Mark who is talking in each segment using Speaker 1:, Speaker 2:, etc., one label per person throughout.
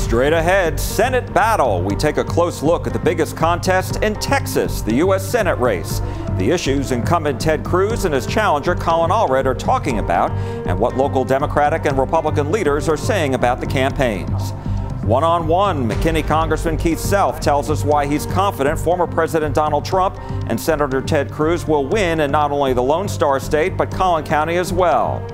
Speaker 1: Straight ahead, Senate battle. We take a close look at the biggest contest in Texas, the U.S. Senate race. The issues incumbent Ted Cruz and his challenger Colin Allred are talking about, and what local Democratic and Republican leaders are saying about the campaigns. One-on-one, McKinney Congressman Keith Self tells us why he's confident former President Donald Trump and Senator Ted Cruz will win in not only the Lone Star State, but Collin County as well.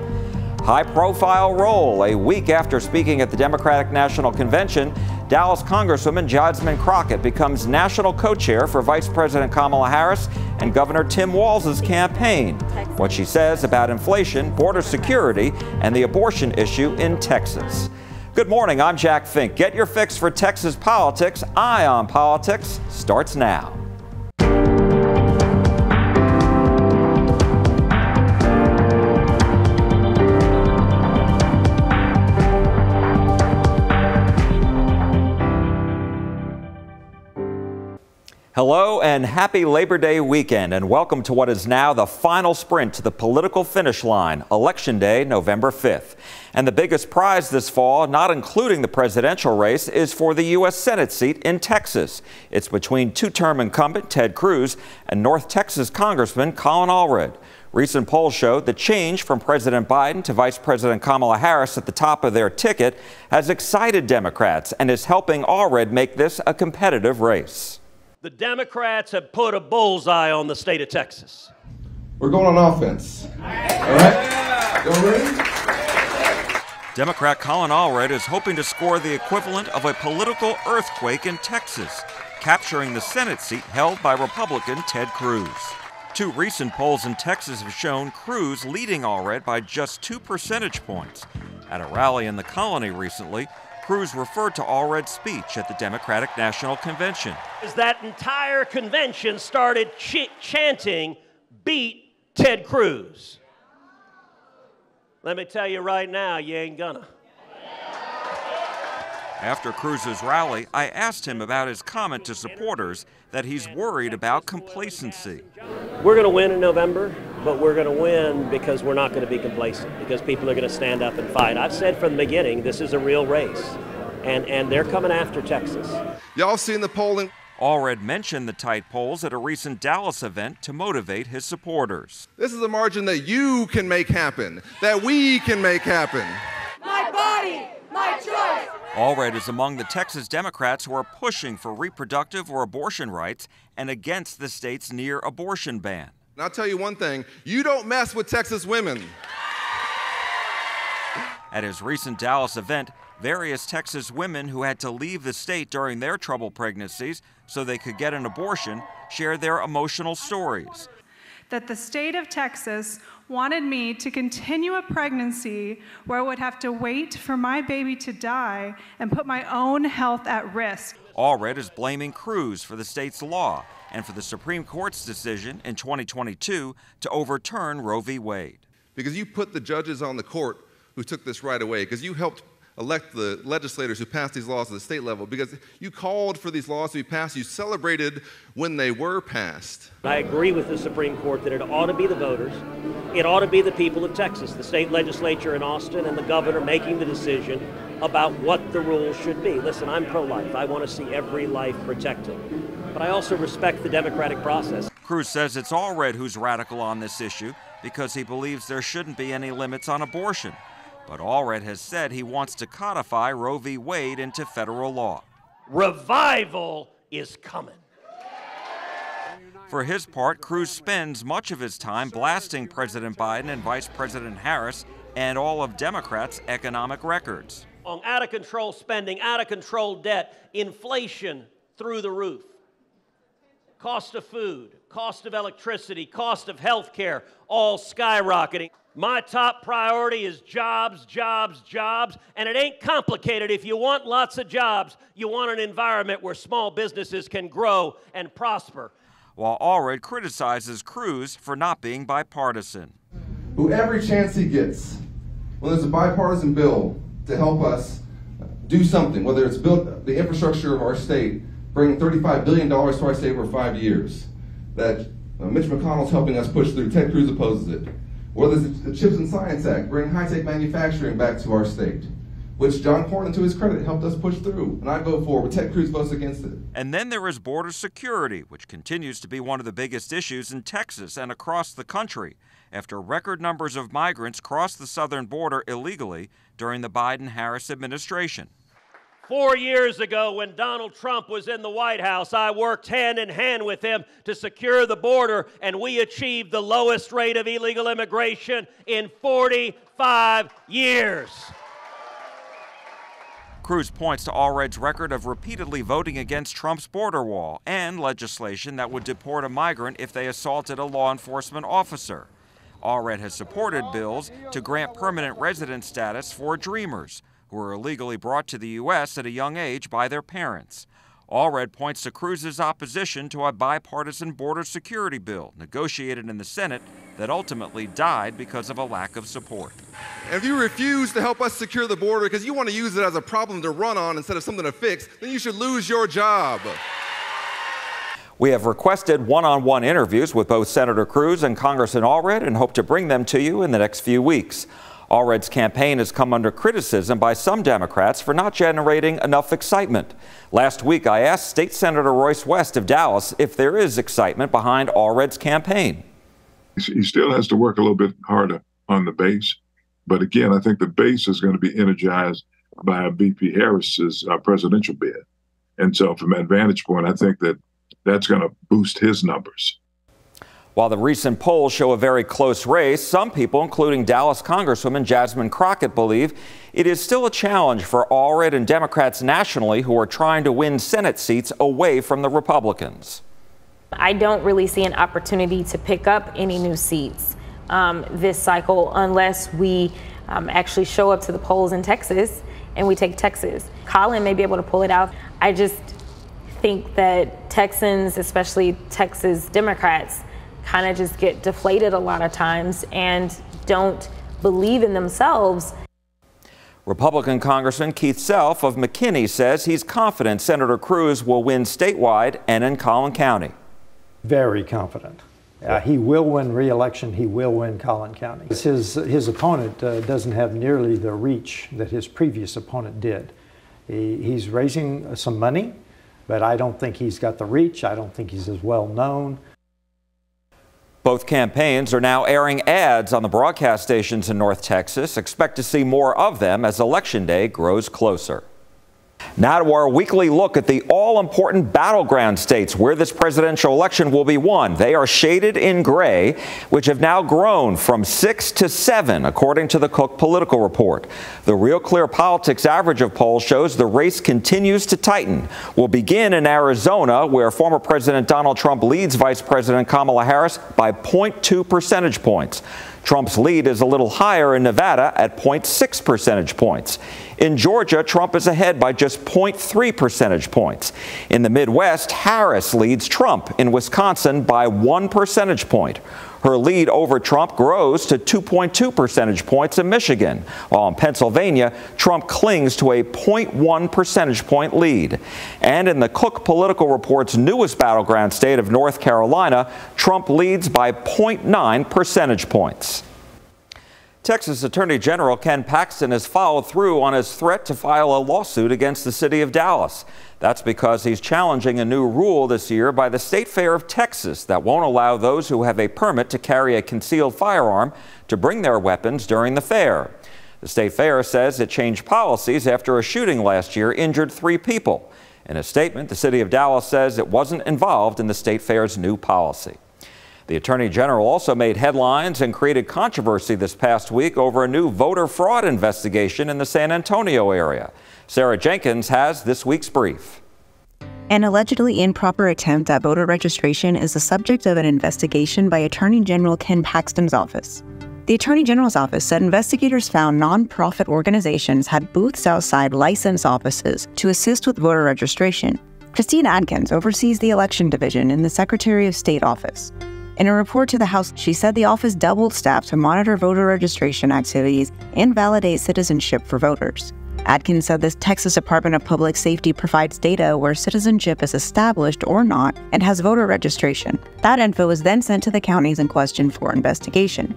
Speaker 1: High-profile role. A week after speaking at the Democratic National Convention, Dallas Congresswoman Jasmine Crockett becomes national co-chair for Vice President Kamala Harris and Governor Tim Walz's campaign. What she says about inflation, border security, and the abortion issue in Texas. Good morning, I'm Jack Fink. Get your fix for Texas politics. Eye on Politics starts now. Hello and happy Labor Day weekend, and welcome to what is now the final sprint to the political finish line, Election Day, November 5th. And the biggest prize this fall, not including the presidential race, is for the U.S. Senate seat in Texas. It's between two-term incumbent Ted Cruz and North Texas Congressman Colin Allred. Recent polls show the change from President Biden to Vice President Kamala Harris at the top of their ticket has excited Democrats and is helping Allred make this a competitive race.
Speaker 2: The Democrats have put a bullseye on the state of Texas.
Speaker 3: We're going on offense. All right? Y'all ready?
Speaker 1: Democrat Colin Allred is hoping to score the equivalent of a political earthquake in Texas, capturing the Senate seat held by Republican Ted Cruz. Two recent polls in Texas have shown Cruz leading Allred by just 2 percentage points. At a rally in the colony recently, Cruz referred to Allred's speech at the Democratic National Convention.
Speaker 2: That entire convention started chanting, "Beat Ted Cruz." Let me tell you right now, you ain't gonna.
Speaker 1: After Cruz's rally, I asked him about his comment to supporters that he's worried about complacency.
Speaker 2: We're going to win in November, but we're going to win because we're not going to be complacent, because people are going to stand up and fight. I've said from the beginning, this is a real race, and they're coming after Texas.
Speaker 3: Y'all seen the polling?
Speaker 1: Allred mentioned the tight polls at a recent Dallas event to motivate his supporters.
Speaker 3: This is a margin that you can make happen, that we can make happen.
Speaker 4: My body, my choice.
Speaker 1: Allred is among the Texas Democrats who are pushing for reproductive or abortion rights and against the state's near abortion ban.
Speaker 3: And I'll tell you one thing, you don't mess with Texas women.
Speaker 1: At his recent Dallas event, various Texas women who had to leave the state during their troubled pregnancies so they could get an abortion shared their emotional stories.
Speaker 5: That the state of Texas wanted me to continue a pregnancy where I would have to wait for my baby to die and put my own health at risk.
Speaker 1: Allred is blaming Cruz for the state's law and for the Supreme Court's decision in 2022 to overturn Roe v. Wade.
Speaker 3: Because you put the judges on the court who took this right away, because you helped elect the legislators who passed these laws at the state level, because you called for these laws to be passed, you celebrated when they were passed.
Speaker 2: I agree with the Supreme Court that it ought to be the voters, it ought to be the people of Texas, the state legislature in Austin and the governor making the decision about what the rules should be. Listen, I'm pro-life. I want to see every life protected. But I also respect the democratic process.
Speaker 1: Cruz says it's Allred who's radical on this issue because he believes there shouldn't be any limits on abortion. But Allred has said he wants to codify Roe v. Wade into federal law.
Speaker 2: Revival is coming.
Speaker 1: For his part, Cruz spends much of his time blasting President Biden and Vice President Harris and all of Democrats' economic records.
Speaker 2: Out of control spending, out of control debt, inflation through the roof. Cost of food, cost of electricity, cost of health care, all skyrocketing. My top priority is jobs, jobs, jobs, and it ain't complicated. If you want lots of jobs, you want an environment where small businesses can grow and prosper.
Speaker 1: While Allred criticizes Cruz for not being bipartisan.
Speaker 3: Who every chance he gets, when there's a bipartisan bill to help us do something, whether it's build the infrastructure of our state, bring $35 billion to our state over 5 years, that Mitch McConnell's helping us push through, Ted Cruz opposes it. Whether it's the CHIPS and Science Act, bring high-tech manufacturing back to our state. which John Cornyn, to his credit, helped us push through. And I vote for, but Ted Cruz votes against it.
Speaker 1: And then there is border security, which continues to be one of the biggest issues in Texas and across the country, after record numbers of migrants crossed the southern border illegally during the Biden-Harris administration.
Speaker 2: 4 years ago, when Donald Trump was in the White House, I worked hand in hand with him to secure the border, and we achieved the lowest rate of illegal immigration in 45 years.
Speaker 1: Cruz points to Allred's record of repeatedly voting against Trump's border wall and legislation that would deport a migrant if they assaulted a law enforcement officer. Allred has supported bills to grant permanent resident status for Dreamers, who were illegally brought to the U.S. at a young age by their parents. Allred points to Cruz's opposition to a bipartisan border security bill negotiated in the Senate that ultimately died because of a lack of support.
Speaker 3: If you refuse to help us secure the border because you want to use it as a problem to run on instead of something to fix, then you should lose your job.
Speaker 1: We have requested one-on-one interviews with both Senator Cruz and Congressman Allred and hope to bring them to you in the next few weeks. Allred's campaign has come under criticism by some Democrats for not generating enough excitement. Last week, I asked State Senator Royce West of Dallas if there is excitement behind Allred's campaign.
Speaker 6: He still has to work a little bit harder on the base. But again, I think the base is going to be energized by VP Harris's presidential bid. And so from that vantage point, I think that that's going to boost his numbers.
Speaker 1: While the recent polls show a very close race, some people, including Dallas Congresswoman Jasmine Crockett, believe it is still a challenge for Allred and Democrats nationally who are trying to win Senate seats away from the Republicans.
Speaker 7: I don't really see an opportunity to pick up any new seats this cycle unless we actually show up to the polls in Texas and we take Texas. Colin may be able to pull it out. I just think that Texans, especially Texas Democrats, kind of just get deflated a lot of times and don't believe in themselves.
Speaker 1: Republican Congressman Keith Self of McKinney says he's confident Senator Cruz will win statewide and in Collin County.
Speaker 8: Very confident. He will win re-election. He will win Collin County. His opponent doesn't have nearly the reach that his previous opponent did. He's raising some money, but I don't think he's got the reach. I don't think he's as well known.
Speaker 1: Both campaigns are now airing ads on the broadcast stations in North Texas. Expect to see more of them as Election Day grows closer. Now to our weekly look at the all-important battleground states where this presidential election will be won. They are shaded in gray, which have now grown from 6 to 7, according to the Cook Political Report. The Real Clear Politics average of polls shows the race continues to tighten. We'll begin in Arizona, where former President Donald Trump leads Vice President Kamala Harris by 0.2 percentage points. Trump's lead is a little higher in Nevada at 0.6 percentage points. In Georgia, Trump is ahead by just 0.3 percentage points. In the Midwest, Harris leads Trump in Wisconsin by 1 percentage point. Her lead over Trump grows to 2.2 percentage points in Michigan, while in Pennsylvania, Trump clings to a 0.1 percentage point lead. And in the Cook Political Report's newest battleground state of North Carolina, Trump leads by 0.9 percentage points. Texas Attorney General Ken Paxton has followed through on his threat to file a lawsuit against the city of Dallas. That's because he's challenging a new rule this year by the State Fair of Texas that won't allow those who have a permit to carry a concealed firearm to bring their weapons during the fair. The State Fair says it changed policies after a shooting last year injured 3 people. In a statement, the city of Dallas says it wasn't involved in the State Fair's new policy. The Attorney General also made headlines and created controversy this past week over a new voter fraud investigation in the San Antonio area. Sarah Jenkins has this week's brief.
Speaker 9: An allegedly improper attempt at voter registration is the subject of an investigation by Attorney General Ken Paxton's office. The Attorney General's office said investigators found nonprofit organizations had booths outside licensed offices to assist with voter registration. Christine Adkins oversees the election division in the Secretary of State office. In a report to the House, she said the office doubled staff to monitor voter registration activities and validate citizenship for voters. Adkins said the Texas Department of Public Safety provides data where citizenship is established or not and has voter registration. That info is then sent to the counties in question for investigation.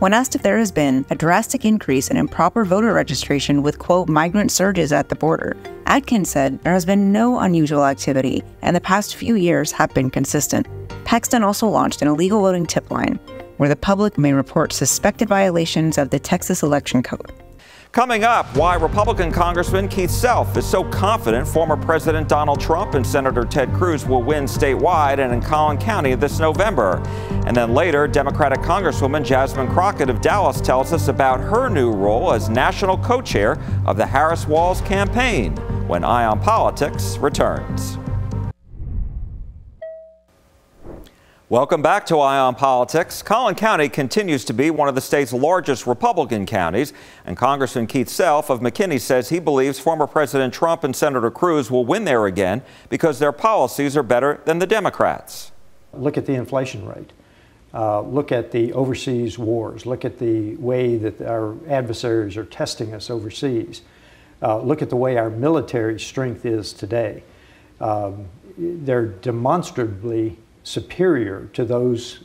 Speaker 9: When asked if there has been a drastic increase in improper voter registration with, quote, migrant surges at the border, Atkins said there has been no unusual activity and the past few years have been consistent. Paxton also launched an illegal voting tip line where the public may report suspected violations of the Texas election code.
Speaker 1: Coming up, why Republican Congressman Keith Self is so confident former President Donald Trump and Senator Ted Cruz will win statewide and in Collin County this November. And then later, Democratic Congresswoman Jasmine Crockett of Dallas tells us about her new role as national co-chair of the Harris Walz campaign when Eye on Politics returns. Welcome back to Eye on Politics. Collin County continues to be one of the state's largest Republican counties, and Congressman Keith Self of McKinney says he believes former President Trump and Senator Cruz will win there again because their policies are better than the Democrats.
Speaker 8: Look at the inflation rate. Look at the overseas wars. Look at the way that our adversaries are testing us overseas. Look at the way our military strength is today. They're demonstrably superior to those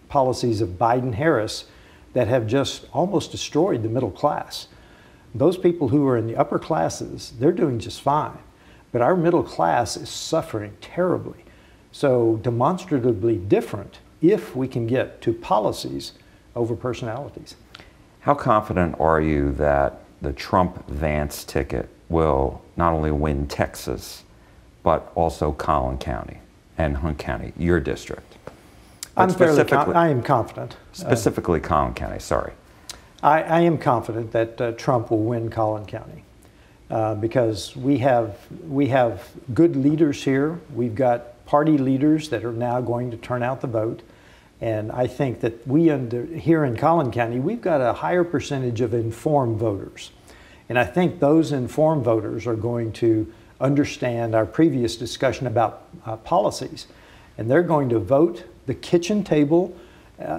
Speaker 8: policies of Biden-Harris that have just almost destroyed the middle class. Those people who are in the upper classes, they're doing just fine, but our middle class is suffering terribly. So demonstratively different if we can get to policies over personalities.
Speaker 1: How confident are you that the Trump-Vance ticket will not only win Texas, but also Collin County and Hunt County, your district?
Speaker 8: I am confident.
Speaker 1: Specifically Collin County, sorry.
Speaker 8: I am confident that Trump will win Collin County because we have good leaders here. We've got party leaders that are now going to turn out the vote. And I think that here in Collin County, we've got a higher percentage of informed voters. And I think those informed voters are going to understand our previous discussion about policies. And they're going to vote the kitchen table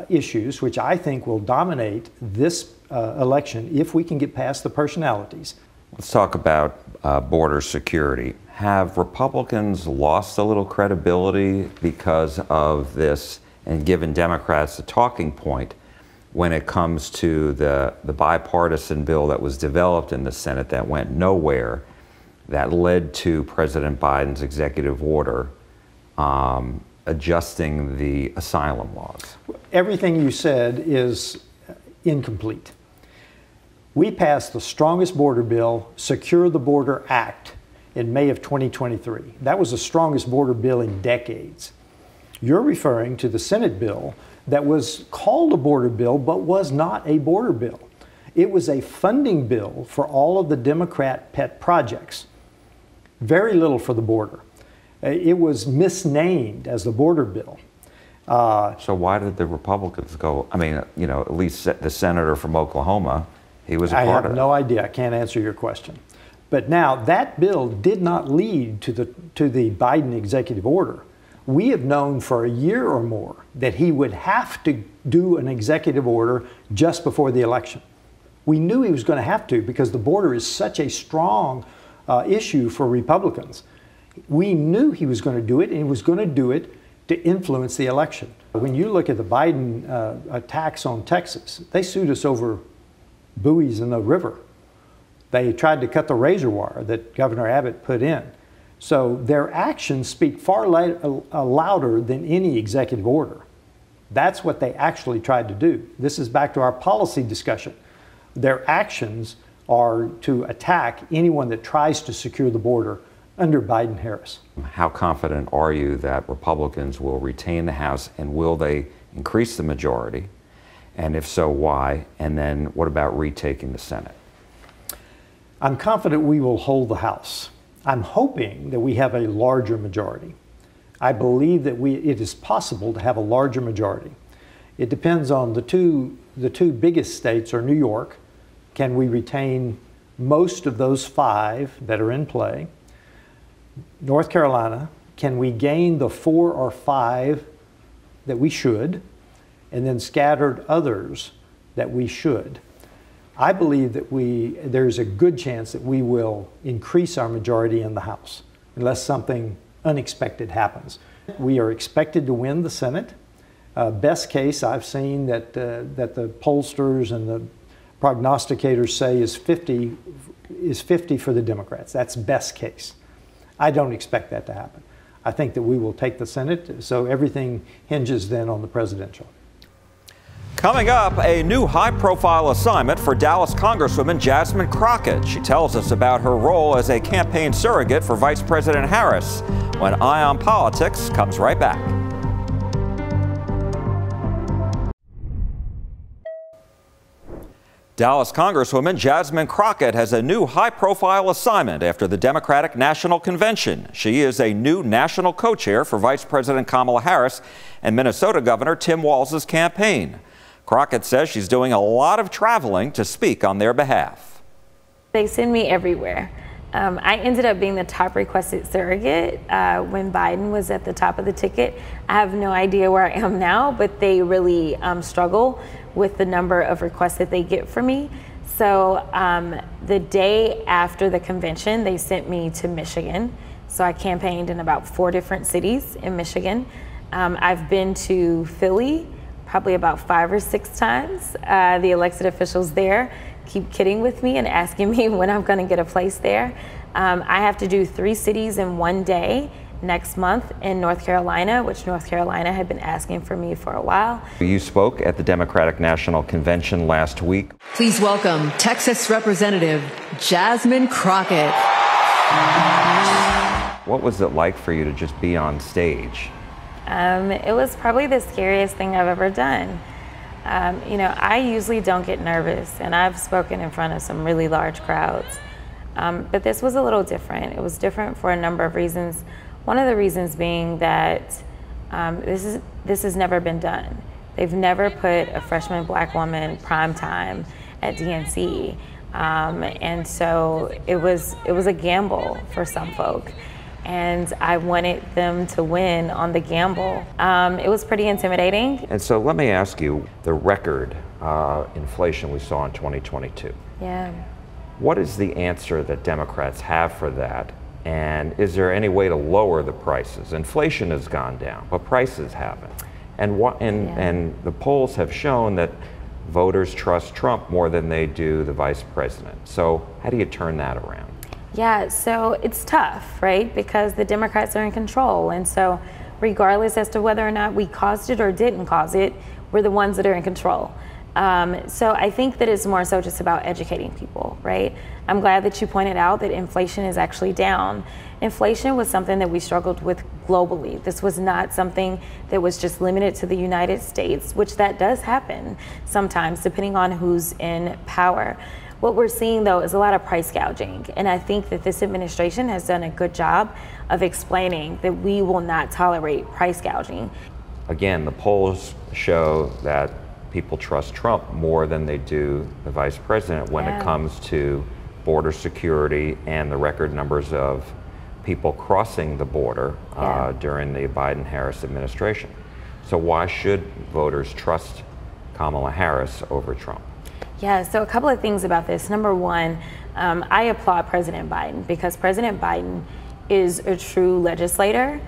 Speaker 8: issues, which I think will dominate this election if we can get past the personalities.
Speaker 1: Let's talk about border security. Have Republicans lost a little credibility because of this and given Democrats a talking point when it comes to the bipartisan bill that was developed in the Senate that went nowhere, that led to President Biden's executive order adjusting the asylum laws?
Speaker 8: Everything you said is incomplete. We passed the strongest border bill, Secure the Border Act, in May of 2023. That was the strongest border bill in decades. You're referring to the Senate bill that was called a border bill but was not a border bill. It was a funding bill for all of the Democrat pet projects. Very little for the border. It was misnamed as the border bill.
Speaker 1: So why did the Republicans go? I mean, you know, at least the senator from Oklahoma, he was a part of it.
Speaker 8: I have no idea. I can't answer your question. But now that bill did not lead to the Biden executive order. We have known for a year or more that he would have to do an executive order just before the election. We knew he was going to have to because the border is such a strong issue for Republicans. We knew he was going to do it, and he was going to do it to influence the election. When you look at the Biden attacks on Texas, they sued us over buoys in the river. They tried to cut the razor wire that Governor Abbott put in. So their actions speak far louder than any executive order. That's what they actually tried to do. This is back to our policy discussion. Their actions are to attack anyone that tries to secure the border under Biden-Harris.
Speaker 1: How confident are you that Republicans will retain the House, and will they increase the majority? And if so, why? And then what about retaking the Senate?
Speaker 8: I'm confident we will hold the House. I'm hoping that we have a larger majority. I believe that it is possible to have a larger majority. It depends on the two biggest states are New York. Can we retain most of those 5 that are in play? North Carolina, can we gain the 4 or 5 that we should, and then scattered others that we should? I believe that there's a good chance that we will increase our majority in the House, unless something unexpected happens. We are expected to win the Senate. Best case, I've seen that the pollsters and the prognosticators say is 50 for the Democrats. That's best case. I don't expect that to happen. I think that we will take the Senate, so everything hinges then on the presidential.
Speaker 1: Coming up, a new high-profile assignment for Dallas Congresswoman Jasmine Crockett. She tells us about her role as a campaign surrogate for Vice President Harris when Eye on Politics comes right back. Dallas Congresswoman Jasmine Crockett has a new high-profile assignment after the Democratic National Convention. She is a new national co-chair for Vice President Kamala Harris and Minnesota Governor Tim Walz's campaign. Crockett says she's doing a lot of traveling to speak on their behalf.
Speaker 7: They send me everywhere. I ended up being the top requested surrogate when Biden was at the top of the ticket. I have no idea where I am now, but they really struggle with the number of requests that they get from me. So the day after the convention, they sent me to Michigan. So I campaigned in about 4 different cities in Michigan. I've been to Philly probably about 5 or 6 times. The elected officials there keep kidding with me and asking me when I'm gonna get a place there. I have to do 3 cities in 1 day next month in North Carolina, which North Carolina had been asking for me for a while.
Speaker 1: You spoke at the Democratic National Convention last week.
Speaker 10: Please welcome Texas Representative Jasmine Crockett.
Speaker 1: What was it like for you to just be on stage?
Speaker 7: It was probably the scariest thing I've ever done. You know, I usually don't get nervous, and I've spoken in front of some really large crowds. But this was a little different. It was different for a number of reasons. One of the reasons being that this has never been done. They've never put a freshman black woman prime time at DNC. And so it was a gamble for some folk. And I wanted them to win on the gamble. It was pretty intimidating.
Speaker 1: And so let me ask you, the record inflation we saw in 2022.
Speaker 7: Yeah.
Speaker 1: What is the answer that Democrats have for that? And is there any way to lower the prices? Inflation has gone down, but prices haven't. And the polls have shown that voters trust Trump more than they do the vice president. So how do you turn that around?
Speaker 7: Yeah, so it's tough, right? Because the Democrats are in control. And so regardless as to whether or not we caused it or didn't cause it, we're the ones that are in control. So I think that it's more so just about educating people, right? I'm glad that you pointed out that inflation is actually down. Inflation was something that we struggled with globally. This was not something that was just limited to the United States, which that does happen sometimes depending on who's in power. What we're seeing though is a lot of price gouging. And I think that this administration has done a good job of explaining that we will not tolerate price gouging.
Speaker 1: Again, the polls show that people trust Trump more than they do the vice president when it comes to border security and the record numbers of people crossing the border during the Biden-Harris administration. So why should voters trust Kamala Harris over Trump?
Speaker 7: Yeah, so a couple of things about this. Number one, I applaud President Biden because President Biden is a true legislator.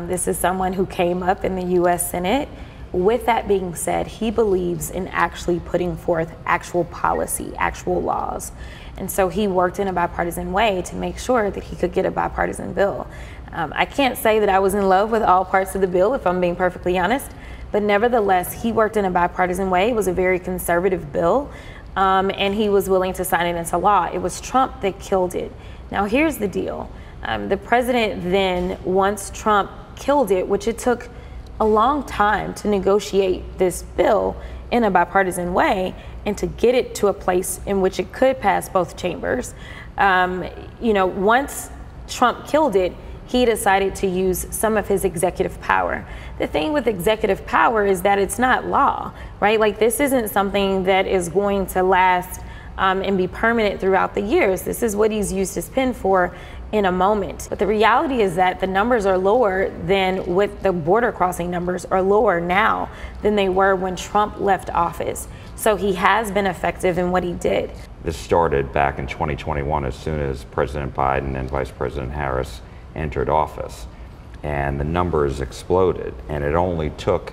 Speaker 7: This is someone who came up in the US Senate. With that being said, he believes in actually putting forth actual policy, actual laws. And so he worked in a bipartisan way to make sure that he could get a bipartisan bill. I can't say that I was in love with all parts of the bill, if I'm being perfectly honest, but nevertheless, he worked in a bipartisan way. It was a very conservative bill, and he was willing to sign it into law. It was Trump that killed it. Now, here's the deal. The president then, once Trump killed it, which it took a long time to negotiate this bill in a bipartisan way and to get it to a place in which it could pass both chambers. You know, once Trump killed it, he decided to use some of his executive power. The thing with executive power is that it's not law, right? Like, this isn't something that is going to last and be permanent throughout the years. This is what he's used his pen for in a moment. But the reality is that the numbers are lower than with the border crossing numbers are lower now than they were when Trump left office. So he has been effective in what he did.
Speaker 1: This started back in 2021 as soon as President Biden and Vice President Harris entered office. And the numbers exploded. And it only took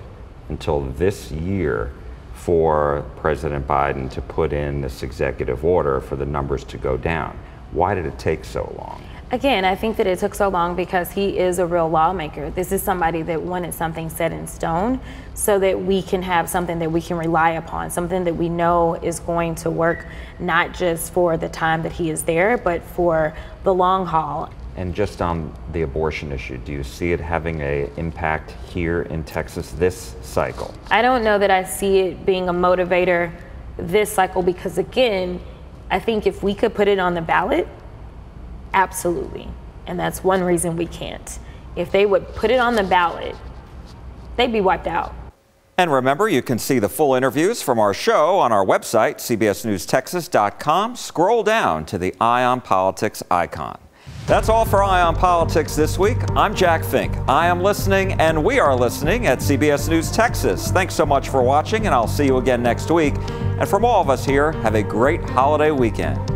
Speaker 1: until this year for President Biden to put in this executive order for the numbers to go down. Why did it take so long?
Speaker 7: Again, I think that it took so long because he is a real lawmaker. This is somebody that wanted something set in stone so that we can have something that we can rely upon, something that we know is going to work not just for the time that he is there, but for the long haul.
Speaker 1: And just on the abortion issue, do you see it having an impact here in Texas this cycle?
Speaker 7: I don't know that I see it being a motivator this cycle because, again, I think if we could put it on the ballot, absolutely. And that's one reason we can't. If they would put it on the ballot, they'd be wiped out.
Speaker 1: And remember, you can see the full interviews from our show on our website, cbsnewstexas.com. Scroll down to the Eye on Politics icon. That's all for Eye on Politics this week. I'm Jack Fink. I am listening, and we are listening at CBS News Texas. Thanks so much for watching, and I'll see you again next week. And from all of us here, have a great holiday weekend.